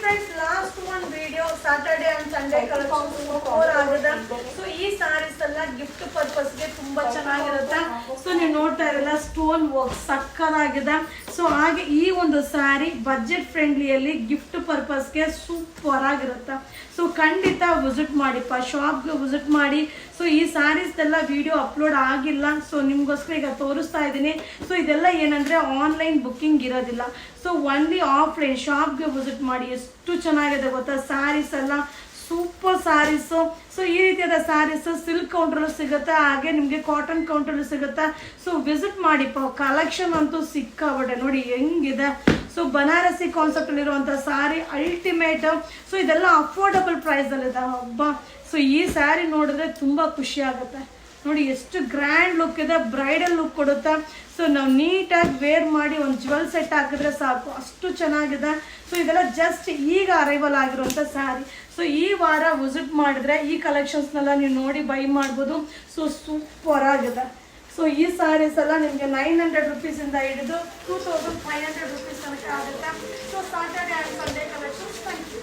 Friends, last ಒಂದು video Saturday and Sunday collection super ಆಗಿದೆ. So ಈ ಸ್ಯಾರೀಸ್ ಎಲ್ಲ ಗಿಫ್ಟ್ ಪರ್ಪಸ್ಗೆ ತುಂಬಾ ಚೆನ್ನಾಗಿರುತ್ತೆ. ಸೊ ನೀವು ನೋಡ್ತಾ ಇರಲ್ಲ, ಸ್ಟೋನ್ ವರ್ಕ್ ಸಕ್ಕತ್ತಾಗಿದೆ. ಸೊ ಹಾಗೆ ಈ ಒಂದು ಸ್ಯಾರಿ ಬಜೆಟ್ ಫ್ರೆಂಡ್ಲಿಯಲ್ಲಿ ಗಿಫ್ಟ್ ಪರ್ಪಸ್ಗೆ ಸೂಪರ್ ಆಗಿರುತ್ತೆ. ಸೊ ಖಂಡಿತ ವಿಸಿಟ್ ಮಾಡಿಪ್ಪ, ಶಾಪ್ಗೆ ವಿಸಿಟ್ ಮಾಡಿ. ಸೊ ಈ ಸ್ಯಾರೀಸ್ ಎಲ್ಲ ವಿಡಿಯೋ ಅಪ್ಲೋಡ್ ಆಗಿಲ್ಲ, ಸೊ ನಿಮ್ಗೋಸ್ಕರ ಈಗ ತೋರಿಸ್ತಾ ಇದ್ದೀನಿ. ಸೊ ಇದೆಲ್ಲ ಏನಂದ್ರೆ ಆನ್ಲೈನ್ ಬುಕ್ಕಿಂಗ್ ಇರೋದಿಲ್ಲ. ಸೊ ಒನ್ಲಿ ಆಫ್ಲೈನ್ ಶಾಪ್ಗೆ ವಿಸಿಟ್ ಮಾಡಿ. ಎಷ್ಟು ಚೆನ್ನಾಗಿದೆ ಗೊತ್ತಾ ಸ್ಯಾರೀಸ್ ಎಲ್ಲ, ಸೂಪರ್ ಸ್ಯಾರೀಸು. ಸೊ ಈ ರೀತಿಯಾದ ಸ್ಯಾರೀಸ್ ಸಿಲ್ಕ್ ಕೌಂಟ್ರಲ್ಲೂ ಸಿಗುತ್ತೆ, ಹಾಗೆ ನಿಮಗೆ ಕಾಟನ್ ಕೌಂಟ್ರಲ್ಲೂ ಸಿಗುತ್ತೆ. ಸೊ ವಿಸಿಟ್ ಮಾಡಿಪ್ಪ, ಕಲೆಕ್ಷನ್ ಅಂತೂ ಸಿಕ್ಕಾಬಟ್ಟೆ ನೋಡಿ ಹೆಂಗಿದೆ. ಸೊ ಬನಾರಸಿ ಕಾನ್ಸೆಪ್ಟ್ ಅಲ್ಲಿರುವಂಥ ಸ್ಯಾರಿ ಅಲ್ಟಿಮೇಟ್. ಸೊ ಇದೆಲ್ಲ ಅಫೋರ್ಡಬಲ್ ಪ್ರೈಸಲ್ಲಿದೆ ಹಬ್ಬ. ಸೊ ಈ ಸ್ಯಾರಿ ನೋಡಿದ್ರೆ ತುಂಬ ಖುಷಿ ಆಗುತ್ತೆ ನೋಡಿ, ಎಷ್ಟು ಗ್ರ್ಯಾಂಡ್ ಲುಕ್ ಇದೆ, ಬ್ರೈಡಲ್ ಲುಕ್ ಕೊಡುತ್ತೆ. ಸೊ ನಾವು ನೀಟಾಗಿ ವೇರ್ ಮಾಡಿ ಒಂದು ಜ್ಯುವೆಲ್ ಸೆಟ್ ಹಾಕಿದ್ರೆ ಸಾಕು, ಅಷ್ಟು ಚೆನ್ನಾಗಿದೆ. ಸೊ ಇದೆಲ್ಲ ಜಸ್ಟ್ ಈಗ ಅರೈವಲ್ ಆಗಿರುವಂಥ ಸ್ಯಾರಿ. ಸೊ ಈ ವಾರ ವಿಸಿಟ್ ಮಾಡಿದ್ರೆ ಈ ಕಲೆಕ್ಷನ್ಸ್ನೆಲ್ಲ ನೀವು ನೋಡಿ ಬೈ ಮಾಡ್ಬೋದು. ಸೊ ಸೂಪರ್ ಆಗಿದೆ. ಸೊ ಈ ಸ್ಯಾರೀಸ್ ಎಲ್ಲ ನಿಮಗೆ 900 ರುಪೀಸಿಂದ ಹಿಡಿದು 2500 ರುಪೀಸ್ ತನಕ ಆಗುತ್ತೆ. So Saturday and Sunday collections. Thank you.